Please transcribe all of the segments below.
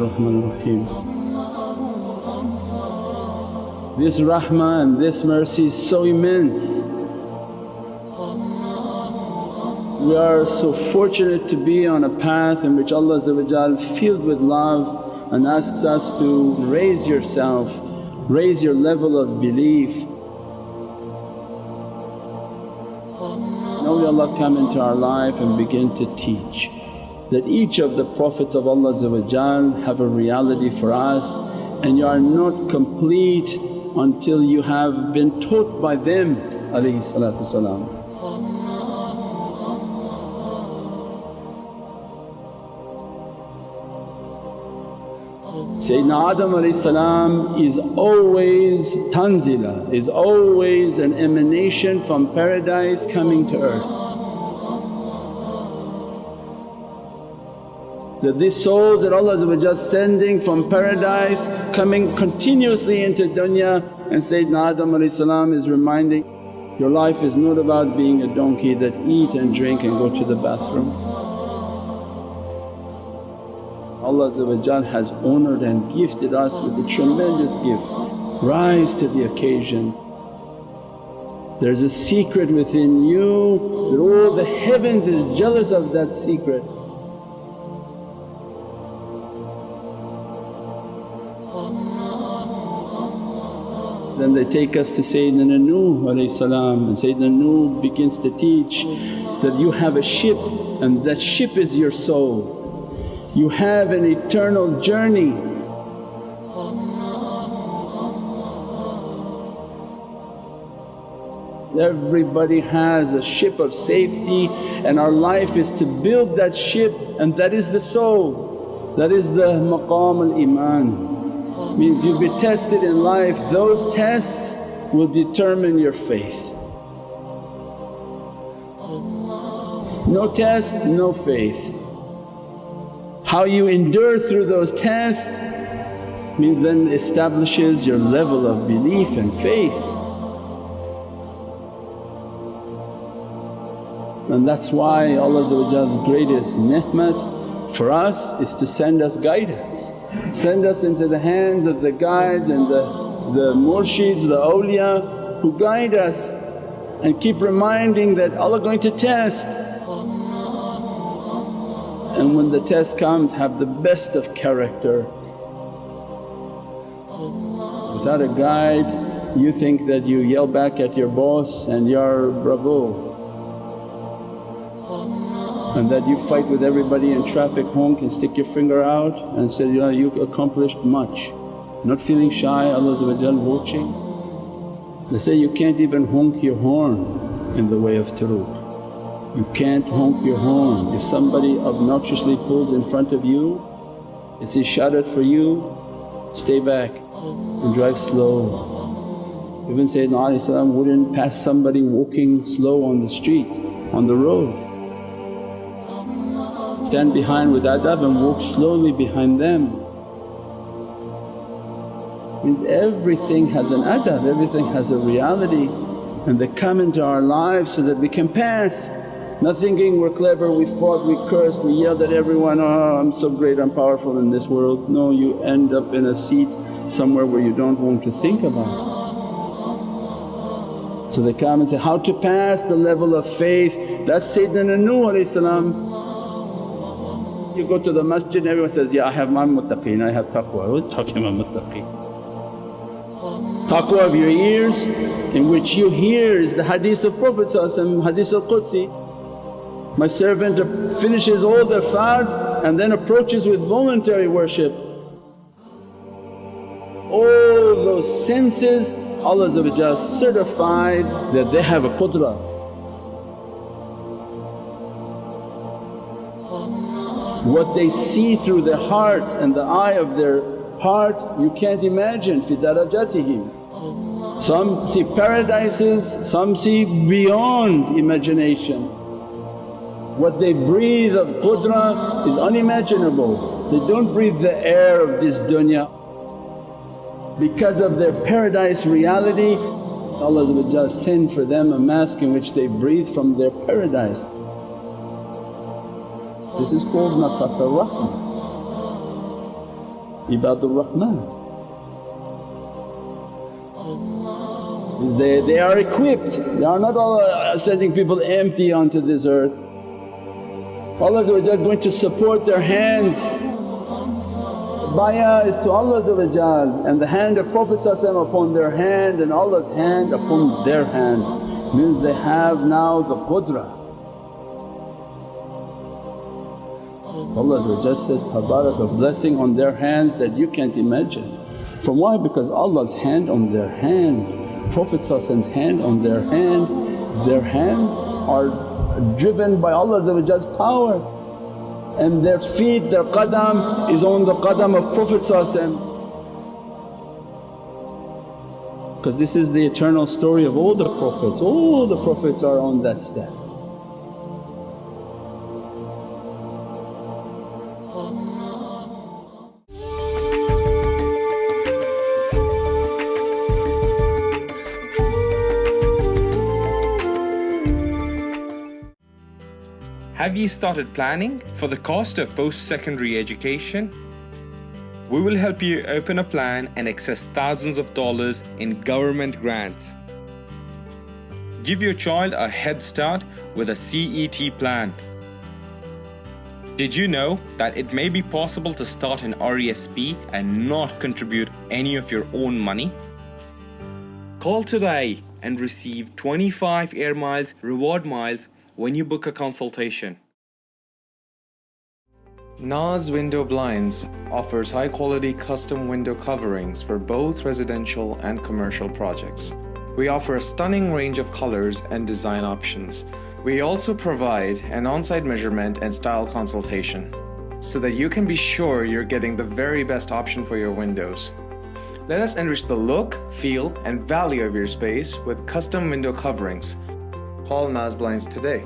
Rahim. This rahmah and this mercy is so immense. We are so fortunate to be on a path in which Allah filled with love and asks us to raise yourself, raise your level of belief. Now may Allah come into our life and begin to teach that each of the Prophets of Allah have a reality for us, and you are not complete until you have been taught by them salam. Sayyidina Adam is always tanzila, is always an emanation from paradise coming to earth. That these souls that Allah is sending from paradise coming continuously into dunya, and Sayyidina Adam is reminding, your life is not about being a donkey that eat and drink and go to the bathroom. Allah has honoured and gifted us with a tremendous gift. Rise to the occasion. There's a secret within you that all the heavens is jealous of that secret. Then they take us to Sayyidina Nuh and Sayyidina Nuh begins to teach that you have a ship and that ship is your soul. You have an eternal journey. Everybody has a ship of safety and our life is to build that ship, and that is the soul, that is the maqam al-iman. Means you'll be tested in life, those tests will determine your faith. No test, no faith. How you endure through those tests means then establishes your level of belief and faith. And that's why Allah's greatest ni'mat for us is to send us guidance, send us into the hands of the guides and the murshids, the awliya who guide us, and keep reminding that Allah going to test. And when the test comes, have the best of character. Without a guide you think that you yell back at your boss and you're bravo, and that you fight with everybody in traffic, honk and stick your finger out and say, yeah, you accomplished much. Not feeling shy, Allah watching. They say you can't even honk your horn in the way of turuq. You can't honk your horn. If somebody obnoxiously pulls in front of you, it's isharat for you, stay back and drive slow. Even Sayyidina wouldn't pass somebody walking slow on the street, on the road. Stand behind with adab and walk slowly behind them. Means everything has an adab, everything has a reality, and they come into our lives so that we can pass. Not thinking we're clever, we fought, we cursed, we yelled at everyone, oh I'm so great, I'm powerful in this world. No, you end up in a seat somewhere where you don't want to think about. So they come and say, how to pass the level of faith, that's Sayyidina Nuh. You go to the masjid and everyone says, yeah I have my muttaqeen, I have taqwa. What are you talking about muttaqeen? Taqwa of your ears in which you hear is the hadith of Prophet hadith al-Qudsi. My servant finishes all their fard and then approaches with voluntary worship. All those senses Allah certified that they have a qudra. What they see through their heart and the eye of their heart you can't imagine, fi darajatihim. Some see paradises, some see beyond imagination. What they breathe of qudra is unimaginable. They don't breathe the air of this dunya. Because of their paradise reality, Allah send for them a mask in which they breathe from their paradise. This is called nafas ar-rahmah. Ibadur Rahman. Is they are equipped, they are not all sending people empty onto this earth. Allah going to support their hands. Bayah is to Allah and the hand of Prophet upon their hand and Allah's hand upon their hand, means they have now the qudra. Allah says, Tabarak, a blessing on their hands that you can't imagine. From why? Because Allah's hand on their hand, Prophet's hand on their hand, their hands are driven by Allah's power, and their feet, their qadam is on the qadam of Prophet. Because this is the eternal story of all the Prophets are on that step. Have you started planning for the cost of post-secondary education? We will help you open a plan and access thousands of dollars in government grants. Give your child a head start with a CET plan. Did you know that it may be possible to start an RESP and not contribute any of your own money? Call today and receive 25 air miles reward miles when you book a consultation. Naz Window Blinds offers high-quality custom window coverings for both residential and commercial projects. We offer a stunning range of colors and design options. We also provide an on-site measurement and style consultation so that you can be sure you're getting the very best option for your windows. Let us enrich the look, feel, and value of your space with custom window coverings. Call Naz Blinds today.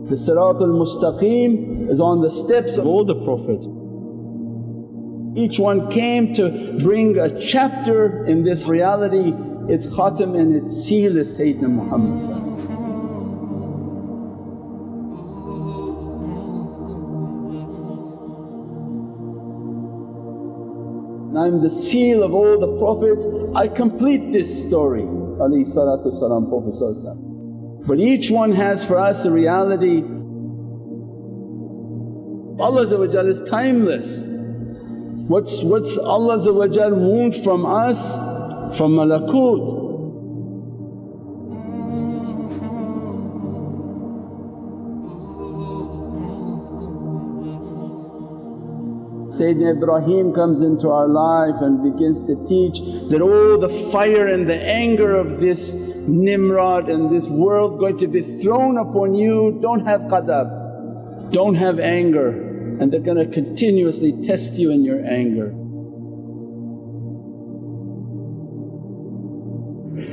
The Siratul Mustaqim is on the steps of all the Prophets. Each one came to bring a chapter in this reality. Its khatam and its seal is Sayyidina Muhammad. I'm the seal of all the Prophets, I complete this story alayhi salatu salam, Prophet. But each one has for us a reality. Allah is timeless. What's Allah want from us? From malakut. Sayyidina Ibrahim comes into our life and begins to teach that all the fire and the anger of this Nimrod and this world going to be thrown upon you. Don't have qadab, don't have anger, and they're going to continuously test you in your anger.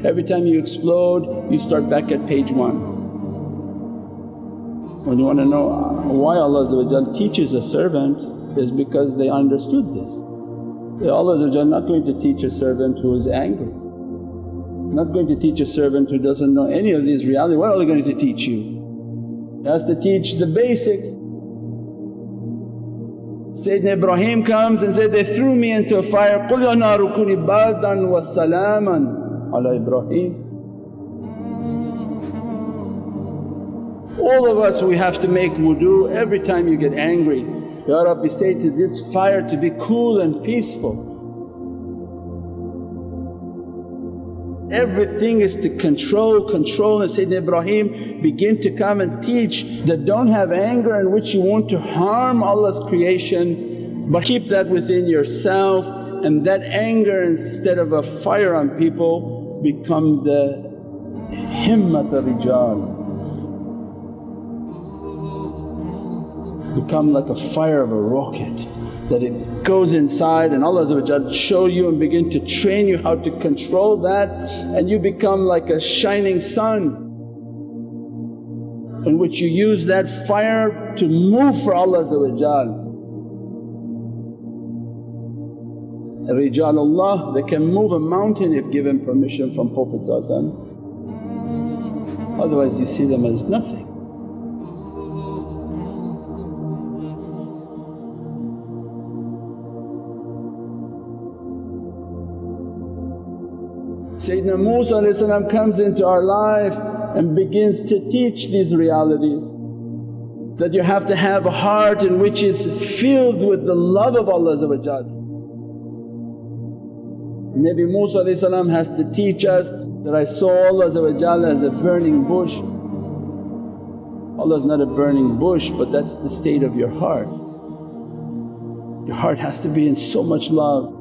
Every time you explode you start back at page 1. When you want to know why Allah teaches a servant is because they understood this. Allah is not going to teach a servant who is angry, not going to teach a servant who doesn't know any of these realities. What are they going to teach you? He has to teach the basics. Sayyidina Ibrahim comes and said, they threw me into a fire, قُلْ يَا نَارُ كُونِي بَارْدًا وَسَلَامًا عَلَى Ibrahim. All of us, we have to make wudu every time you get angry. Ya Rabbi, say to this fire to be cool and peaceful. Everything is to control and Sayyidina Ibrahim begin to come and teach that don't have anger in which you want to harm Allah's creation, but keep that within yourself, and that anger instead of a fire on people becomes a himmat rijal, become like a fire of a rocket, that it goes inside and Allah show you and begin to train you how to control that, and you become like a shining sun in which you use that fire to move for Allah. Rijalullah, they can move a mountain if given permission from Prophet. Otherwise you see them as nothing. Sayyidina Musa comes into our life and begins to teach these realities, that you have to have a heart in which is filled with the love of Allah. Nabi Musa has to teach us that I saw Allah as a burning bush. Allah is not a burning bush, but that's the state of your heart. Your heart has to be in so much love.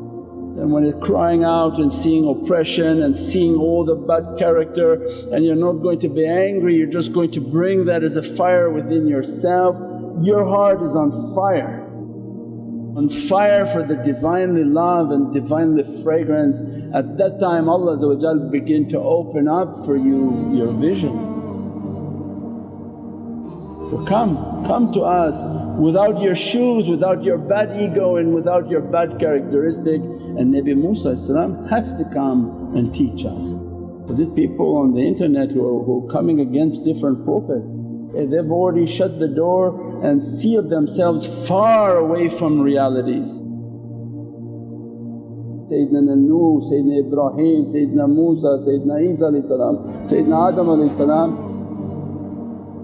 And when you're crying out and seeing oppression and seeing all the bad character, and you're not going to be angry, you're just going to bring that as a fire within yourself. Your heart is on fire for the Divinely love and Divinely fragrance. At that time Allah begin to open up for you your vision. So come to us without your shoes, without your bad ego and without your bad characteristic. And Nabi Musa has to come and teach us. So these people on the internet who are coming against different prophets, they've already shut the door and sealed themselves far away from realities. Sayyidina Nuh, Sayyidina Ibrahim, Sayyidina Musa, Sayyidina Isa, Sayyidina Adam,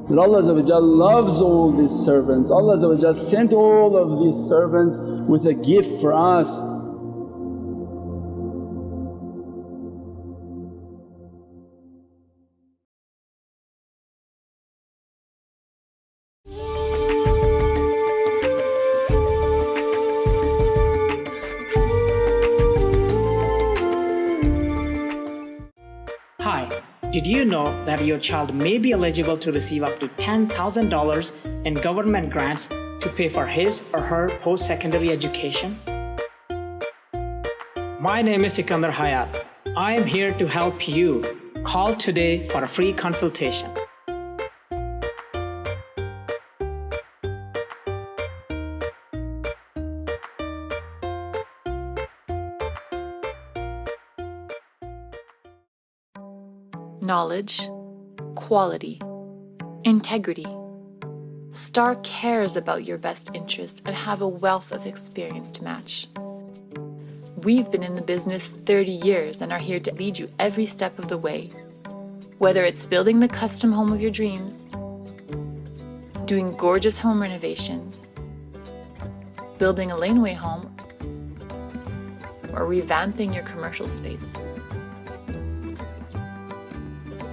that Allah loves all these servants. Allah sent all of these servants with a gift for us. Hi, did you know that your child may be eligible to receive up to $10,000 in government grants to pay for his or her post-secondary education? My name is Sikandar Hayat. I am here to help you. Call today for a free consultation. Knowledge, quality, integrity. STAR cares about your best interests and have a wealth of experience to match. We've been in the business 30 years and are here to lead you every step of the way. Whether it's building the custom home of your dreams, doing gorgeous home renovations, building a laneway home, or revamping your commercial space.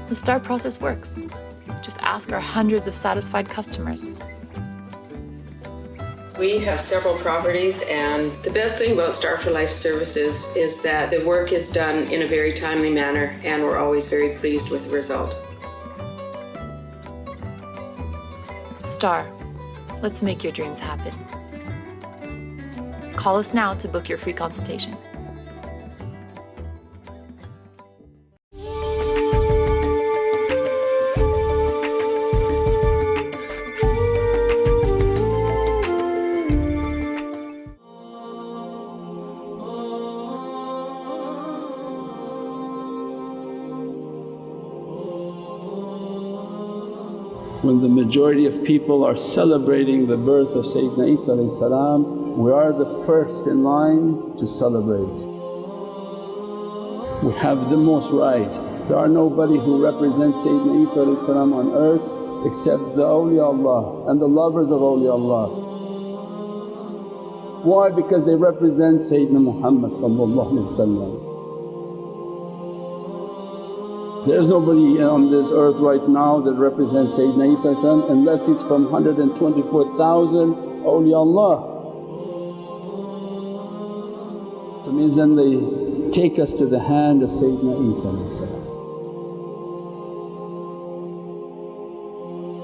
The STAR process works. Just ask our hundreds of satisfied customers. We have several properties, and the best thing about Star for Life Services is that the work is done in a very timely manner, and we're always very pleased with the result. STAR, let's make your dreams happen. Call us now to book your free consultation. When the majority of people are celebrating the birth of Sayyidina Isa, we are the first in line to celebrate. We have the most right. There are nobody who represents Sayyidina Isa on earth except the awliyaullah and the lovers of awliyaullah. Why? Because they represent Sayyidina Muhammad. There's nobody on this earth right now that represents Sayyidina Isa unless he's from 124,000 awliyaullah. So means then they take us to the hand of Sayyidina Isa.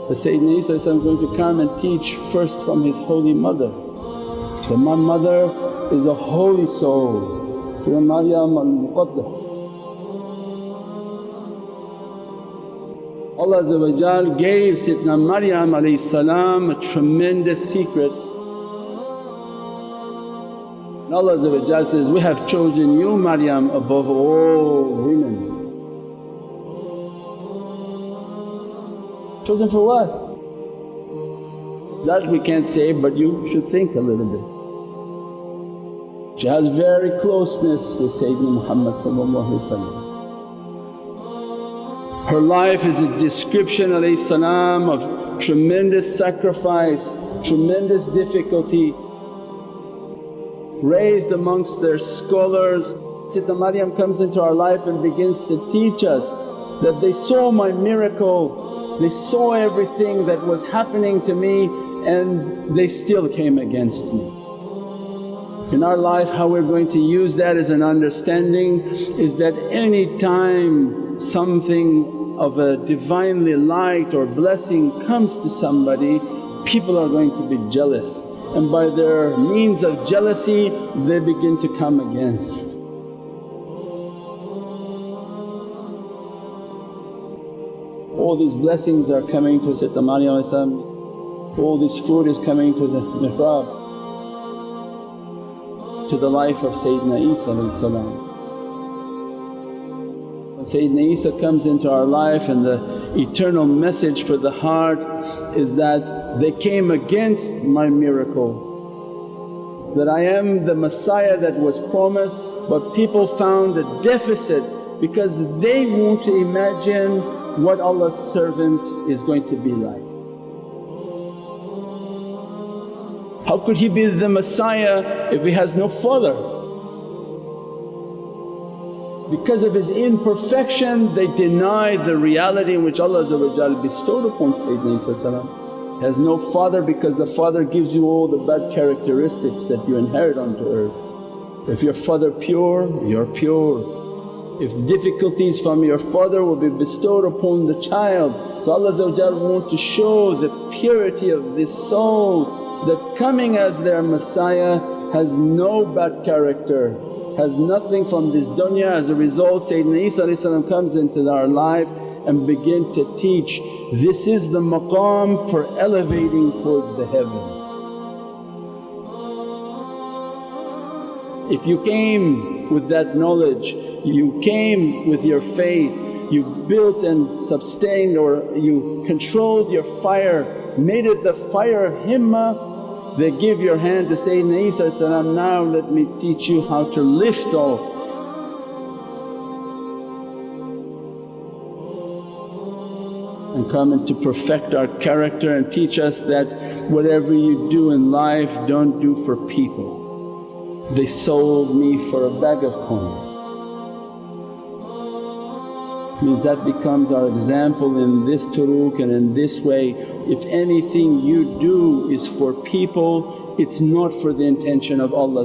But Sayyidina Isa is going to come and teach first from his holy mother. So my mother is a holy soul, Sayyidina Maryam al-Muqaddas. Allah gave Sayyidina Maryam a tremendous secret. And Allah says, we have chosen you Maryam above all women. Chosen for what? That we can't say, but you should think a little bit. She has very closeness with Sayyidina Muhammad. Her life is a description of tremendous sacrifice, tremendous difficulty. Raised amongst their scholars, Sayyidina Maryam comes into our life and begins to teach us that they saw my miracle, they saw everything that was happening to me and they still came against me. In our life how we're going to use that as an understanding is that any time something of a Divinely light or blessing comes to somebody, people are going to be jealous, and by their means of jealousy they begin to come against. All these blessings are coming to Sayyidina Maryam, all this food is coming to the mihrab, to the life of Sayyidina Isa. When Sayyidina Isa comes into our life and the eternal message for the heart is that they came against my miracle, that I am the Messiah that was promised, but people found a deficit because they want to imagine what Allah's servant is going to be like. How could he be the Messiah if he has no father? Because of his imperfection they denied the reality in which Allah bestowed upon Sayyidina Isa. He has no father because the father gives you all the bad characteristics that you inherit onto earth. If your father pure, you're pure. If difficulties from your father will be bestowed upon the child. So Allah wants to show the purity of this soul, that coming as their Messiah has no bad character, has nothing from this dunya. As a result Sayyidina Isa comes into our life and begin to teach, this is the maqam for elevating towards the heavens. If you came with that knowledge, you came with your faith, you built and sustained or you controlled your fire, made it the fire himmah, then give your hand to Sayyidina Isa, now let me teach you how to lift off. And come and to perfect our character and teach us that whatever you do in life don't do for people. They sold me for a bag of coins. Means that becomes our example in this turuq and in this way. If anything you do is for people, it's not for the intention of Allah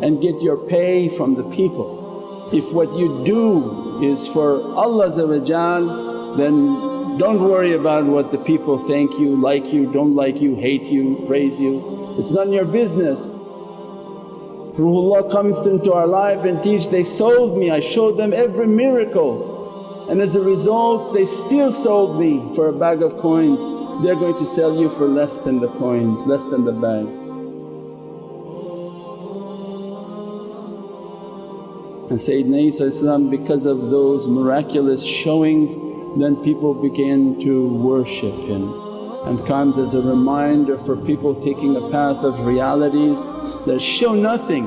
and get your pay from the people. If what you do is for Allah then don't worry about what the people think you, like you, don't like you, hate you, praise you. It's none of your business. Ruhullah comes into our life and teach, they sold me, I showed them every miracle. And as a result they still sold me for a bag of coins. They're going to sell you for less than the coins, less than the bag. And Sayyidina Isa because of those miraculous showings then people began to worship him, and comes as a reminder for people taking a path of realities that show nothing.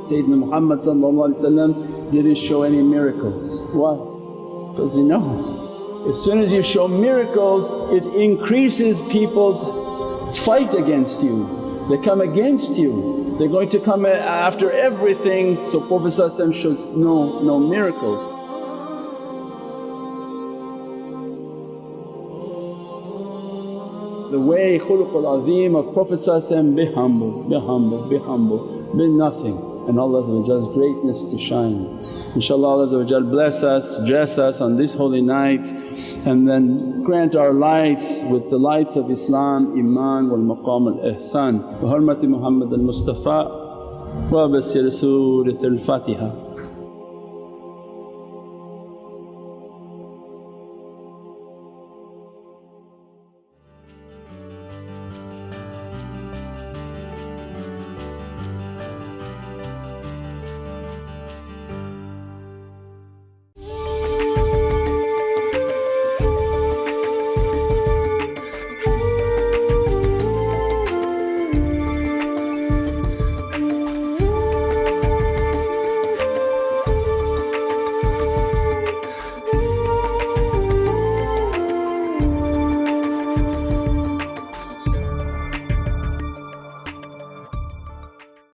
Sayyidina Muhammad didn't show any miracles. Why? Because he knows as soon as you show miracles it increases people's fight against you, they come against you, they're going to come after everything. So Prophet shows no miracles. The way khuluqul azim of Prophet be humble, be humble, be humble, be nothing, and Allah's greatness to shine. InshaAllah Allah bless us, dress us on this holy night, and then grant our lights with the lights of Islam, Iman wal maqam al ihsan. Bi hurmati Muhammad al Mustafa wa bi siri Surat al Fatiha.